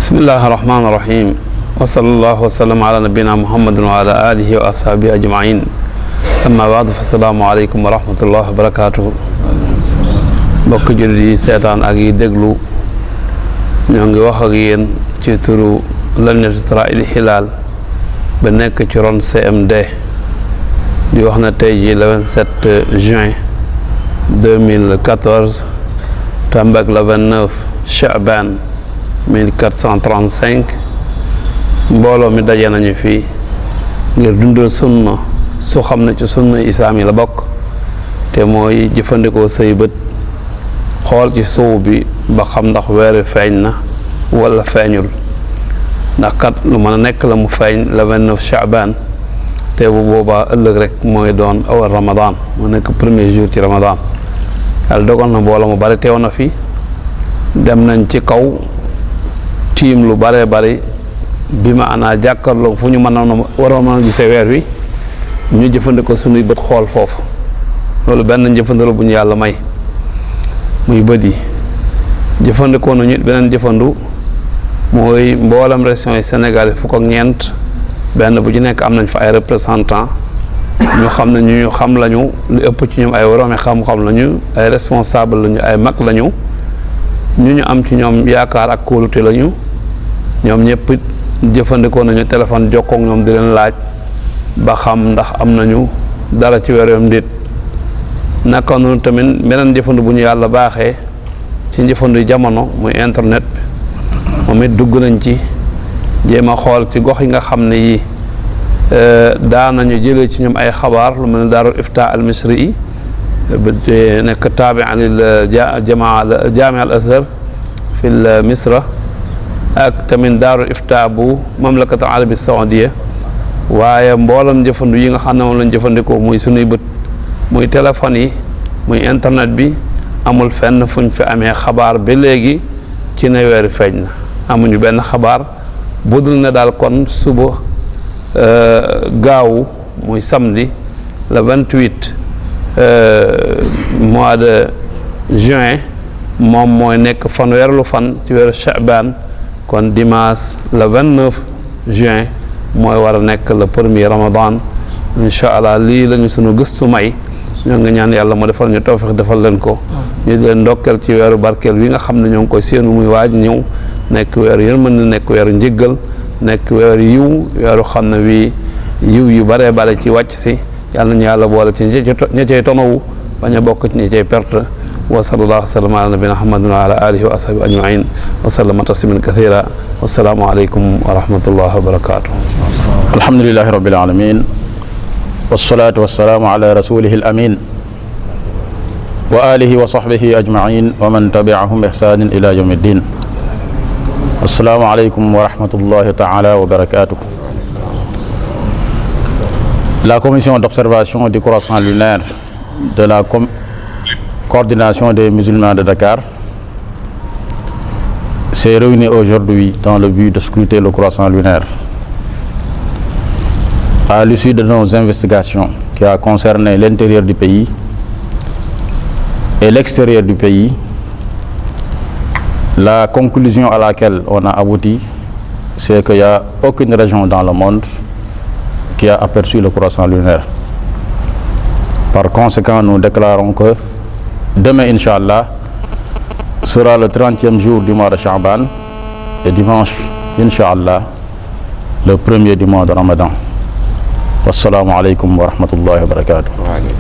bismillahi rahmaani rahim wa sallallahu wa sallam ala nabina muhammadin wa ala alihi wa ashaabihi ajmain amma baadu fa salaamu aleykum wa rahmatullahi wa barakatuhu mbokk jullit yi seetaan ak yi déglu ñoo ngi wax ak yéen ci turu Lajnatu Taraa'il Hilaal ba nekk ci ron CMD di wax na tey ji le 27 juin 2014 tombeek le 29 Cha'ban 1435 mbooloo mi daje nañu fii ngir dundal sunna su xam ne ci sunna islaam yi la bokk te mooy jëfandikoo say bët xool ci suuf bi ba xam ndax weer wi feeñ na wala feeñul ndax kat lu mën a nekk la mu feeñ le 29 Cha'ban te bu boobaa ëllëg rek mooy doon awal Ramadan mu nekk premier jour ci Ramadan yàlla dogal na mbooloo mu bari teew na fi dem nañ ci kaw tiim lu bare bari bi ma ana jàkkarloo fu ñu waroon mën a gisee weer wi ñu jëfandikoo sunuy bët xool foofu loolu benn jëfandikoo bu ñu yàlla may muy bët yi jëfandikoo nañu beneen jëfandu mooy mboolam région yi Sénégal fukk ak ñeent benn bu ci nekk am nañ fa ay représentant ñu xam ne ñu xam lañu lu ëpp ci ñoom ay woroomi xam-xam lañu ay responsable lañu ay mag lañu ñu am ci ñoom yaakaar ak kóolute lañu ñoom ñëpp jëfandikoo nañu téléphone jokkoo ak ñoom di leen laaj ba xam ndax am nañu dara ci weer yoom déet naka noonu tamit beneen jëfandu bu ñu yàlla baaxee ci njëfandu jamono muy internet bi moom it dugg nañ ci jéem a xool ci gox yi nga xam ne yi daa nañu jëlee ci ñoom ay xabaar lu mel ne Daarul Iftaa al Misri yi nekk taabi'an lil jaami al Azhar fi Misra ak tamit Daarul Iftaa bu mamlakat al arabi saoudia waaye mboolam jëfandu yi nga xam ne moom lañ jëfandikoo muy sunuy bët muy téléphone yi muy internet bi amul fenn fuñ fi amee xabaar ba léegi ci ne weeri feeñ na amuñu benn xabaar budul ne daal kon suba gaawu muy samedi le 28 mois de juin moom mooy nekk fanweerlu fan ci weeru Cha'ban kon dimanche le 29 juin mooy war a nekk le premier Ramadan incha allah lii lañu sunu gëstu may ñoo ngi ñaan yàlla mu defal ñu tawfiq defal leen ko ñu di leen ndokkeel ci weeru barkeel wi nga xam ne ñoo ngi koy séenu muy waaj ñëw nekk weeru yërmande nekk weeru njëggal nekk weeru yiw weeru xam ne wi yiw yu baree bare ci wàcc si yàlla nañu yàlla boole ci ña cay tonawu bañ a bokk ci ña cay perte wa sallallahu wa sallam ala nabina muhammadin wa ala alihi wa ashabi ajmain wa sallama tasliman kathira wassalaamu aleykum wa rahmatullahi wa barakatuh alhamdulillahi rabbil alamin wassalatu wassalamu ala rasulihi al amin wa alihi wa sahbihi ajmain wa man tabi'ahum ihsanin ila yawmi ddin assalamu aleykum wa rahmatullahi taala wa barakatuh. La commission d'observation du croissant lunaire de la coordination des musulmans de Dakar s'est réunie aujourd'hui dans le but de scruter le croissant lunaire. À l'issue de nos investigations qui a concerné l'intérieur du pays et l'extérieur du pays, la conclusion à laquelle on a abouti, c'est qu'il n'y a aucune région dans le monde qui a aperçu le croissant lunaire. Par conséquent, nous déclarons que demain, Inch'Allah, sera le 30e jour du mois de Cha'ban et dimanche, Inch'Allah, le premier du mois de Ramadan. Wassalamu alaikum wa rahmatullahi wa barakatuh.